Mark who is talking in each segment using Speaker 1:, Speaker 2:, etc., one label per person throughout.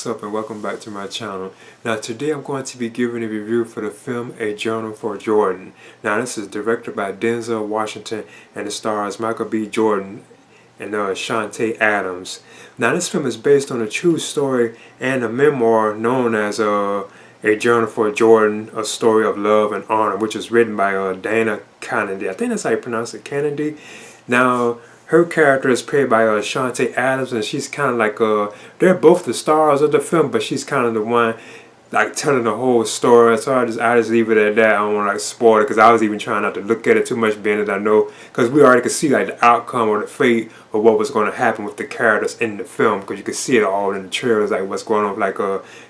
Speaker 1: what's up and welcome back to my channel. Now today I'm going to be giving a review for the film A Journal for Jordan. Now this is directed by Denzel Washington and it stars Michael B. Jordan and Shantae Adams. Now this film is based on a true story and a memoir known as A Journal for Jordan, A Story of Love and Honor, which is written by Dana Kennedy. I think that's how you pronounce it, Kennedy. Now her character is played by Shantae Adams, and she's kind of like they're both the stars of the film, but she's kind of the one like telling the whole story. So I just leave it at that. I don't want to like spoil it because I was even trying not to look at it too much, being that I know because we already could see like the outcome or the fate of what was going to happen with the characters in the film, because you could see it all in the trailers, like what's going on with like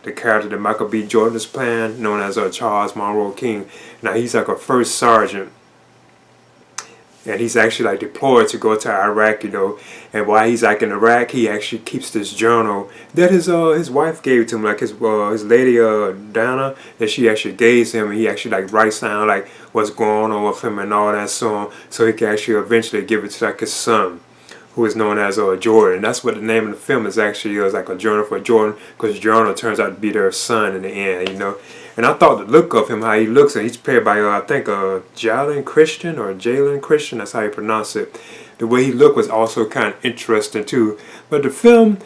Speaker 1: the character that Michael B. Jordan is playing, known as Charles Monroe King. Now he's like a first sergeant. And he's actually like deployed to go to Iraq, you know. And while he's like in Iraq, he actually keeps this journal that his wife gave to him, like his lady Dana, that she actually gave him, and he actually like writes down like what's going on with him and all that, so he can actually eventually give it to like his son, who is known as Jordon. That's what the name of the film is actually. It was like A Journal for Jordan, because Jordan turns out to be their son in the end, you know. And I thought the look of him, how he looks, and he's played by I think Jalen Christian, that's how you pronounce it. The way he looked was also kind of interesting too. But the film,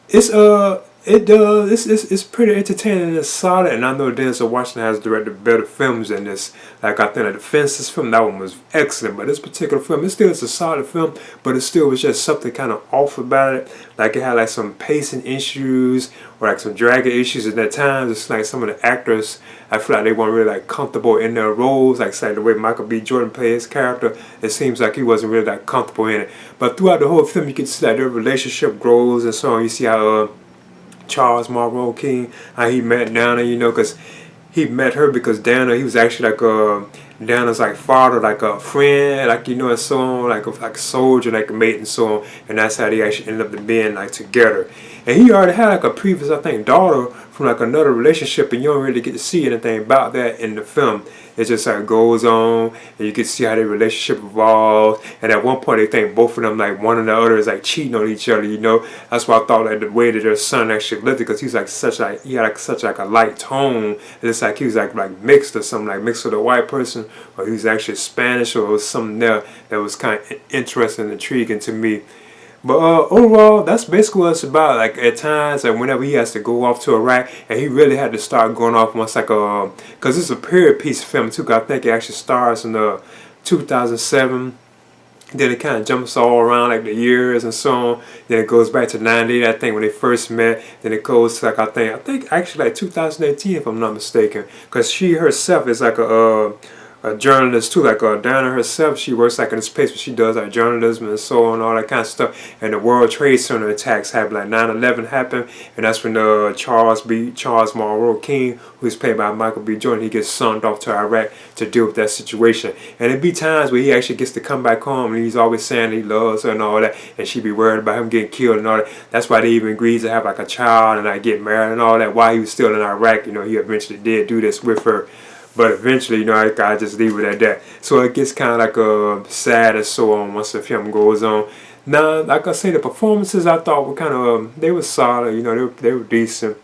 Speaker 1: it's pretty entertaining and it's solid, and I know Denzel Washington has directed better films than this. Like I think like the Fences film, that one was excellent, but this particular film, it still is a solid film, but it still was just something kind of off about it. Like it had like some pacing issues or like some dragging issues, and at times it's like some of the actors, I feel like they weren't really like comfortable in their roles. Like say the way Michael B. Jordan played his character, it seems like he wasn't really that comfortable in it. But throughout the whole film, you can see that their relationship grows and so on. You see how Charles Monroe King, how he met Dana, you know, because he met her because Dana, he was actually like Dana's like father, like a friend, like, you know, and so on, like a soldier, like a mate and so on, and that's how they actually ended up being like together. And he already had like a previous, I think, daughter from like another relationship, and you don't really get to see anything about that in the film. It just like goes on, and you can see how their relationship evolves. And at one point, they think both of them, like one and the other, is like cheating on each other. You know, that's why I thought like the way that their son actually lived it, because he's like he had like such like a light tone. And it's like he was like mixed or something, like mixed with a white person, or he was actually Spanish, or was something there that was kind of interesting and intriguing to me. But overall, that's basically what it's about. Like at times, like whenever he has to go off to Iraq, and he really had to start going off once like because it's a period piece film too. Cause I think it actually starts in 2007. Then it kind of jumps all around like the years and so on. Then it goes back to 98, I think, when they first met. Then it goes to like I think actually like 2018 if I'm not mistaken. Cause she herself is like a journalist too, like Dana herself, she works like in this place where she does like journalism and so on, all that kind of stuff. And the World Trade Center attacks happened, like 9/11 happened, and that's when Charles Monroe King, who's played by Michael B. Jordan, he gets sent off to Iraq to deal with that situation. And it be times where he actually gets to come back home, and he's always saying he loves her and all that, and she be worried about him getting killed and all that. That's why they even agreed to have like a child and like get married and all that while he was still in Iraq. You know, he eventually did do this with her. But eventually, you know, I just leave it at that. So it gets kind of like sad and so on once the film goes on. Now, like I say, the performances I thought were kind of, they were solid, you know, they were decent.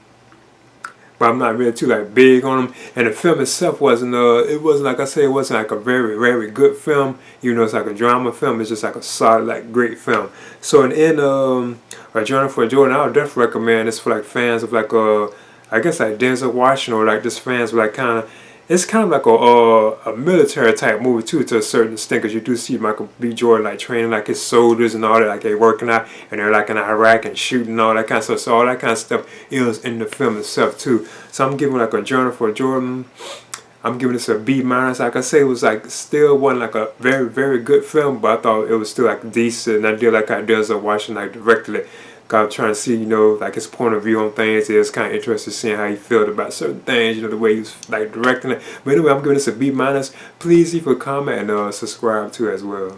Speaker 1: But I'm not really too like big on them. And the film itself wasn't, it wasn't, like I say, it wasn't like a very, very good film. You know, it's like a drama film. It's just like a solid, like great film. So in the end, A Journal for Jordan, I would definitely recommend this for like fans of like, I guess like Denzel Washington, or like just fans of like kind of, it's kind of like a military type movie too, to a certain extent, because you do see Michael B. Jordan like training like his soldiers and all that, like they working out and they're like in Iraq and shooting and all that kind of stuff. So all that kind of stuff is in the film itself too. So I'm giving like A Journal for Jordan, I'm giving this a B-. Like I say, it was like still wasn't like a very, very good film, but I thought it was still like decent. And I did like how Denzel Washington like directed it. I'm trying to see, you know, like his point of view on things. It was kind of interesting seeing how he felt about certain things, you know, the way he was like directing it. But anyway, I'm giving this a B-. Please leave a comment and subscribe too as well.